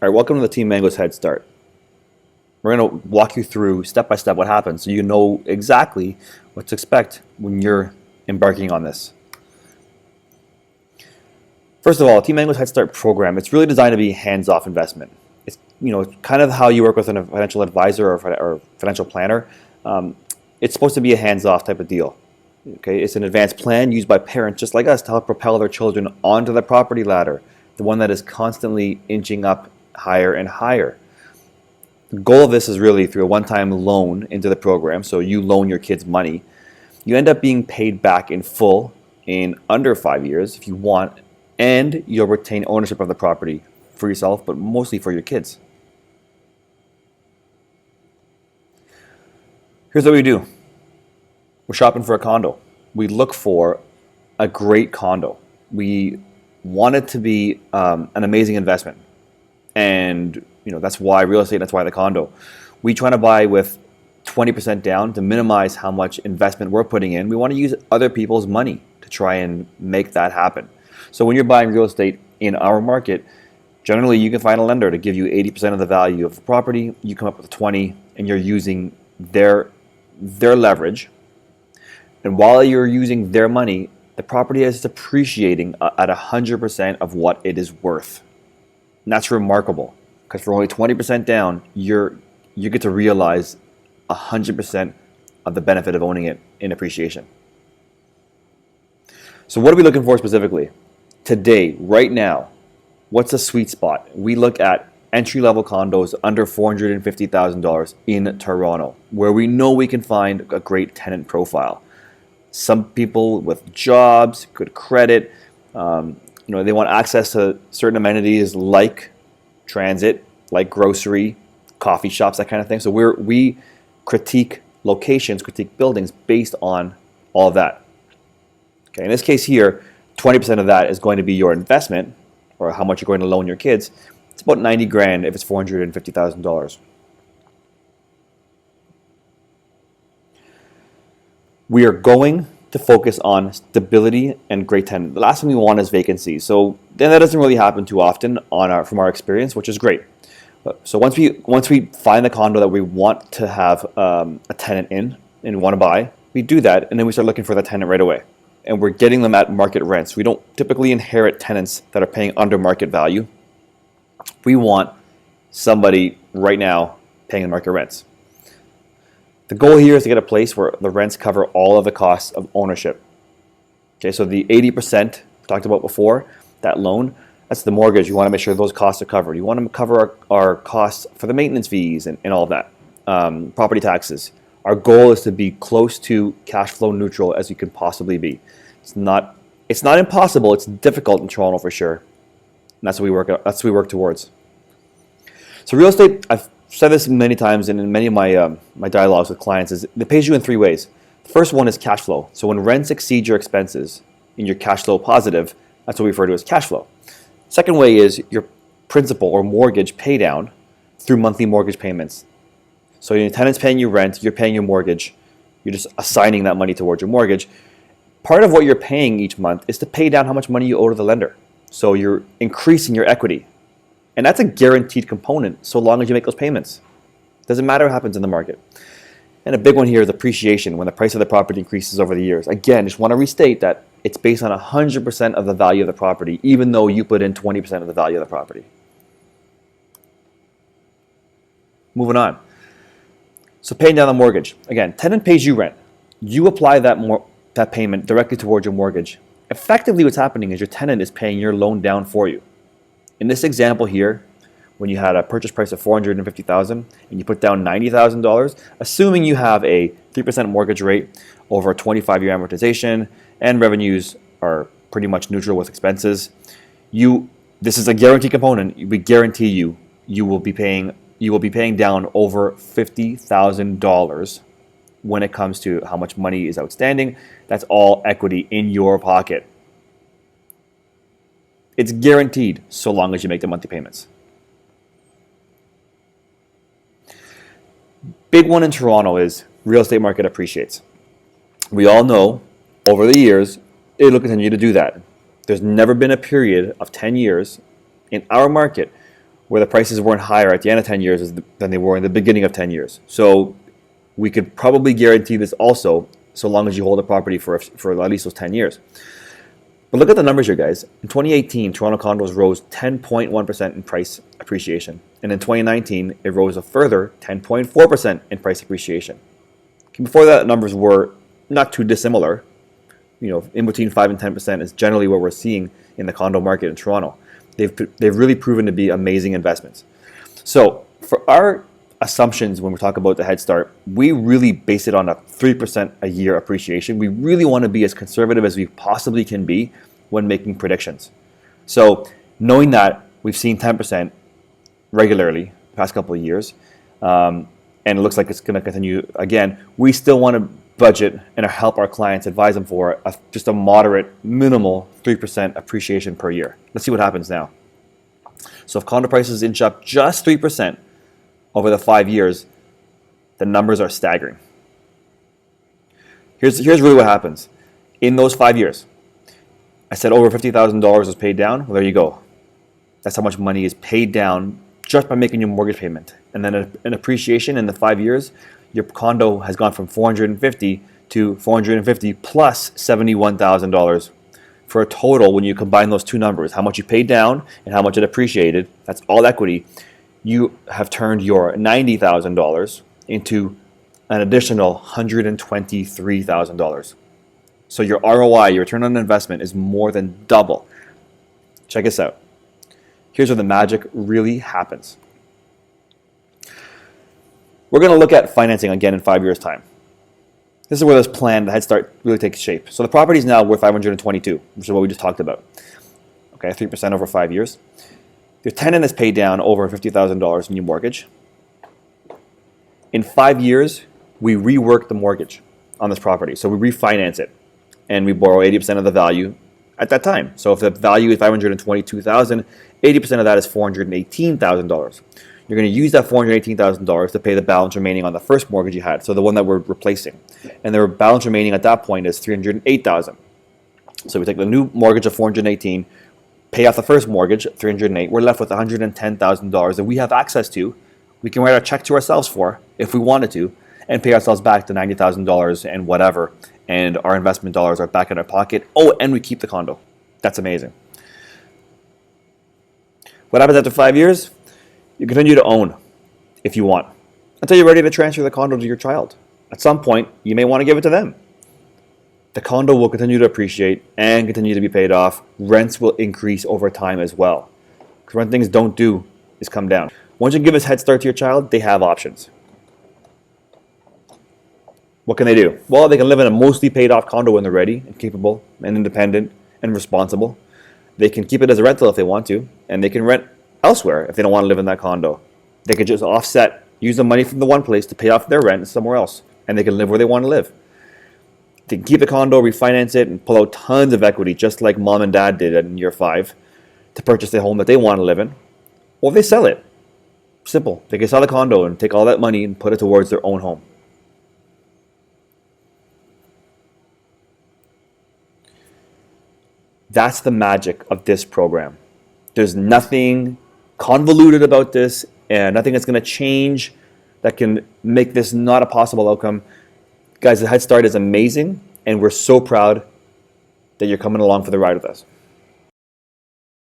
All right, welcome to the Team Mango's Head Start. We're going to walk you through step by step what happens so you know exactly what to expect when you're embarking on this. First of all, Team Mango's Head Start program, it's really designed to be hands-off investment. It's kind of how you work with a financial advisor or financial planner. It's supposed to be a hands-off type of deal. Okay, it's an advanced plan used by parents just like us to help propel their children onto the property ladder, the one that is constantly inching up higher and higher. The goal of this is really through a one-time loan into the program, so you loan your kids money. You end up being paid back in full in under 5 years if you want, and you'll retain ownership of the property for yourself, but mostly for your kids. Here's what we do. We're shopping for a condo. We look for a great condo. We want it to be an amazing investment. And that's why real estate, that's why the condo. We try to buy with 20% down to minimize how much investment we're putting in. We want to use other people's money to try and make that happen. So when you're buying real estate in our market, generally you can find a lender to give you 80% of the value of the property. You come up with 20 and you're using their leverage. And while you're using their money, the property is appreciating at 100% of what it is worth. And that's remarkable, because for only 20% down, you get to realize 100% of the benefit of owning it in appreciation. So what are we looking for specifically? Today, right now, what's a sweet spot? We look at entry-level condos under $450,000 in Toronto, where we know we can find a great tenant profile. Some people with jobs, good credit, they want access to certain amenities like transit, like grocery, coffee shops, that kind of thing. So we critique locations, critique buildings based on all of that. Okay, in this case here, 20% of that is going to be your investment, or how much you're going to loan your kids. It's about 90 grand if it's $450,000. We are going to focus on stability and great tenant. The last thing we want is vacancy. So then that doesn't really happen too often from our experience, which is great. So once we find the condo that we want to have a tenant in and want to buy, we do that, and then we start looking for the tenant right away. And we're getting them at market rents. We don't typically inherit tenants that are paying under market value. We want somebody right now paying the market rents. The goal here is to get a place where the rents cover all of the costs of ownership. Okay, so the 80% we talked about before, that loan, that's the mortgage. You want to make sure those costs are covered. You want to cover our costs for the maintenance fees and all of that, property taxes. Our goal is to be close to cash flow neutral as you can possibly be. It's not impossible. It's difficult in Toronto for sure. And that's what we work towards. So real estate, I've said this many times, and in many of my dialogues with clients, is it pays you in three ways. The first one is cash flow. So when rents exceed your expenses and your cash flow positive, that's what we refer to as cash flow. Second way is your principal or mortgage pay down through monthly mortgage payments. So your tenant's paying you rent, you're paying your mortgage, you're just assigning that money towards your mortgage. Part of what you're paying each month is to pay down how much money you owe to the lender. So you're increasing your equity. And that's a guaranteed component so long as you make those payments. Doesn't matter what happens in the market. And a big one here is appreciation when the price of the property increases over the years. Again, just want to restate that it's based on 100% of the value of the property, even though you put in 20% of the value of the property. Moving on. So paying down the mortgage. Again, tenant pays you rent. You apply that payment directly towards your mortgage. Effectively what's happening is your tenant is paying your loan down for you. In this example here, when you had a purchase price of $450,000 and you put down $90,000, assuming you have a 3% mortgage rate over a 25-year amortization and revenues are pretty much neutral with expenses, this is a guaranteed component. We guarantee you will be paying down over $50,000 when it comes to how much money is outstanding. That's all equity in your pocket. It's guaranteed so long as you make the monthly payments. Big one in Toronto is real estate market appreciates. We all know over the years it will continue to do that. There's never been a period of 10 years in our market where the prices weren't higher at the end of 10 years than they were in the beginning of 10 years. So we could probably guarantee this also, so long as you hold the property for at least those 10 years. But look at the numbers here, guys. In 2018, Toronto condos rose 10.1% in price appreciation. And in 2019, it rose a further 10.4% in price appreciation. Before that, numbers were not too dissimilar. In between 5 and 10% is generally what we're seeing in the condo market in Toronto. They've really proven to be amazing investments. So for our assumptions when we talk about the Head Start, we really base it on a 3% a year appreciation. We really want to be as conservative as we possibly can be when making predictions. So knowing that we've seen 10% regularly the past couple of years, and it looks like it's going to continue again, we still want to budget and help our clients, advise them for just a moderate, minimal 3% appreciation per year. Let's see what happens now. So if condo prices inch up just 3%, over the 5 years, the numbers are staggering. Here's really what happens. In those 5 years, I said over $50,000 was paid down. Well, there you go. That's how much money is paid down just by making your mortgage payment. And then an appreciation in the 5 years, your condo has gone from $450 to $450 plus $71,000 for a total, when you combine those two numbers, how much you paid down and how much it appreciated, that's all equity. You have turned your $90,000 into an additional $123,000. So your ROI, your return on investment, is more than double. Check this out. Here's where the magic really happens. We're going to look at financing again in 5 years' time. This is where this plan, the Head Start, really takes shape. So the property is now worth $522, which is what we just talked about. Okay, 3% over 5 years. Your tenant has paid down over $50,000 in your mortgage. In 5 years, we rework the mortgage on this property. So we refinance it, and we borrow 80% of the value at that time. So if the value is $522,000, 80% of that is $418,000. You're going to use that $418,000 to pay the balance remaining on the first mortgage you had, so the one that we're replacing. And the balance remaining at that point is $308,000. So we take the new mortgage of $418,000, pay off the first mortgage, $308,000. We're left with $110,000 that we have access to. We can write a check to ourselves for, if we wanted to, and pay ourselves back the $90,000 and whatever. And our investment dollars are back in our pocket. Oh, and we keep the condo. That's amazing. What happens after 5 years? You continue to own if you want, until you're ready to transfer the condo to your child. At some point, you may want to give it to them. The condo will continue to appreciate and continue to be paid off. Rents will increase over time as well. Because one things don't do is come down. Once you give this Head Start to your child, they have options. What can they do? Well, they can live in a mostly paid off condo when they're ready and capable and independent and responsible. They can keep it as a rental if they want to, and they can rent elsewhere if they don't want to live in that condo. They could just offset, use the money from the one place to pay off their rent somewhere else, and they can live where they want to live. They can keep the condo, refinance it, and pull out tons of equity, just like mom and dad did in year 5, to purchase the home that they want to live in. Or they sell it. Simple. They can sell the condo and take all that money and put it towards their own home. That's the magic of this program. There's nothing convoluted about this, and nothing that's going to change that can make this not a possible outcome. Guys, the Head Start is amazing, and we're so proud that you're coming along for the ride with us.